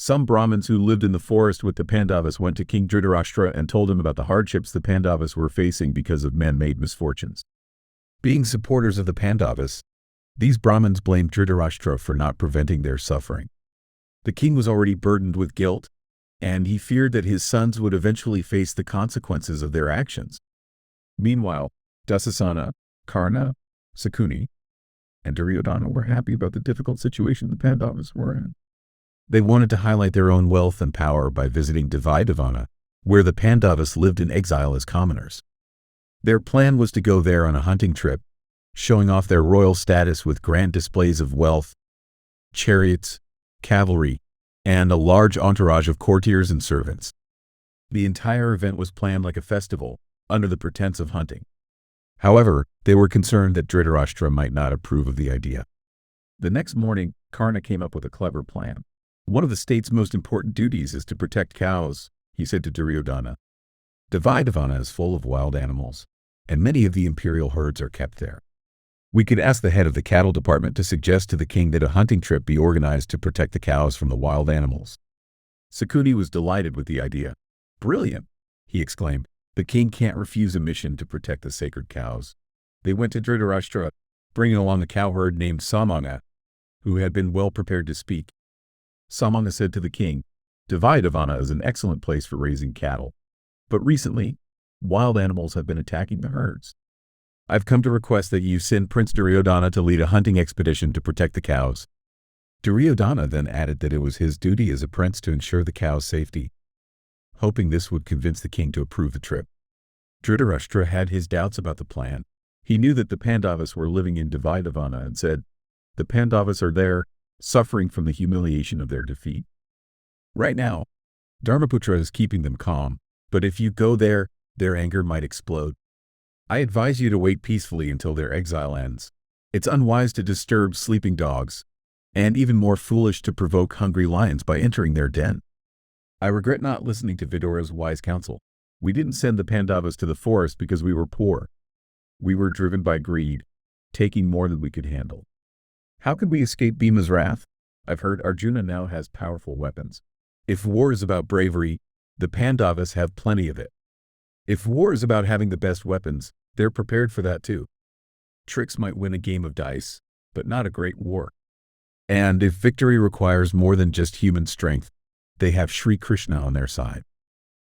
Some Brahmins who lived in the forest with the Pandavas went to King Dhritarashtra and told him about the hardships the Pandavas were facing because of man-made misfortunes. Being supporters of the Pandavas, these Brahmins blamed Dhritarashtra for not preventing their suffering. The king was already burdened with guilt, and he feared that his sons would eventually face the consequences of their actions. Meanwhile, Dussasana, Karna, Sakuni, and Duryodhana were happy about the difficult situation the Pandavas were in. They wanted to highlight their own wealth and power by visiting Dvaidavana, where the Pandavas lived in exile as commoners. Their plan was to go there on a hunting trip, showing off their royal status with grand displays of wealth, chariots, cavalry, and a large entourage of courtiers and servants. The entire event was planned like a festival, under the pretense of hunting. However, they were concerned that Dhritarashtra might not approve of the idea. The next morning, Karna came up with a clever plan. One of the state's most important duties is to protect cows, he said to Duryodhana. Dvaidavana is full of wild animals, and many of the imperial herds are kept there. We could ask the head of the cattle department to suggest to the king that a hunting trip be organized to protect the cows from the wild animals. Sakuni was delighted with the idea. Brilliant, he exclaimed. The king can't refuse a mission to protect the sacred cows. They went to Dhritarashtra, bringing along a cowherd named Samanga, who had been well prepared to speak. Samanga said to the king, Dvaidavana is an excellent place for raising cattle, but recently, wild animals have been attacking the herds. I've come to request that you send Prince Duryodhana to lead a hunting expedition to protect the cows. Duryodhana then added that it was his duty as a prince to ensure the cows' safety, hoping this would convince the king to approve the trip. Dhritarashtra had his doubts about the plan. He knew that the Pandavas were living in Dvaidavana and said, the Pandavas are there, suffering from the humiliation of their defeat. Right now, Dharmaputra is keeping them calm, but if you go there, their anger might explode. I advise you to wait peacefully until their exile ends. It's unwise to disturb sleeping dogs, and even more foolish to provoke hungry lions by entering their den. I regret not listening to Vidura's wise counsel. We didn't send the Pandavas to the forest because we were poor. We were driven by greed, taking more than we could handle. How could we escape Bhima's wrath? I've heard Arjuna now has powerful weapons. If war is about bravery, the Pandavas have plenty of it. If war is about having the best weapons, they're prepared for that too. Tricks might win a game of dice, but not a great war. And if victory requires more than just human strength, they have Sri Krishna on their side.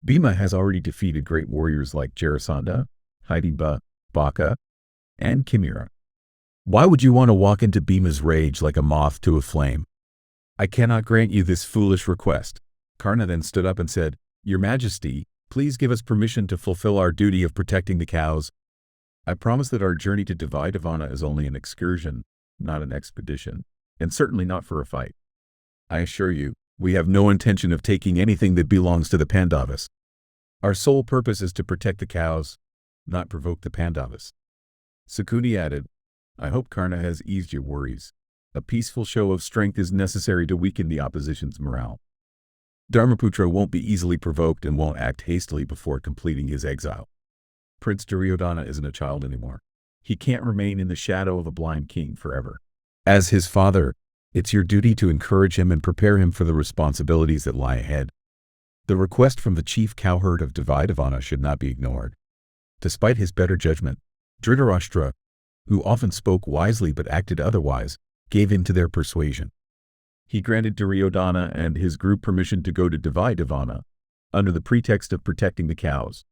Bhima has already defeated great warriors like Jarasandha, Hidimba, Baka, and Kimira. Why would you want to walk into Bhima's rage like a moth to a flame? I cannot grant you this foolish request. Karna then stood up and said, Your Majesty, please give us permission to fulfill our duty of protecting the cows. I promise that our journey to Dvaidavana is only an excursion, not an expedition, and certainly not for a fight. I assure you, we have no intention of taking anything that belongs to the Pandavas. Our sole purpose is to protect the cows, not provoke the Pandavas. Sakuni added, I hope Karna has eased your worries. A peaceful show of strength is necessary to weaken the opposition's morale. Dharmaputra won't be easily provoked and won't act hastily before completing his exile. Prince Duryodhana isn't a child anymore. He can't remain in the shadow of a blind king forever. As his father, it's your duty to encourage him and prepare him for the responsibilities that lie ahead. The request from the chief cowherd of Dvaidavana should not be ignored. Despite his better judgment, Dhritarashtra, who often spoke wisely but acted otherwise, gave in to their persuasion. He granted Duryodhana and his group permission to go to Dvaidavana, under the pretext of protecting the cows.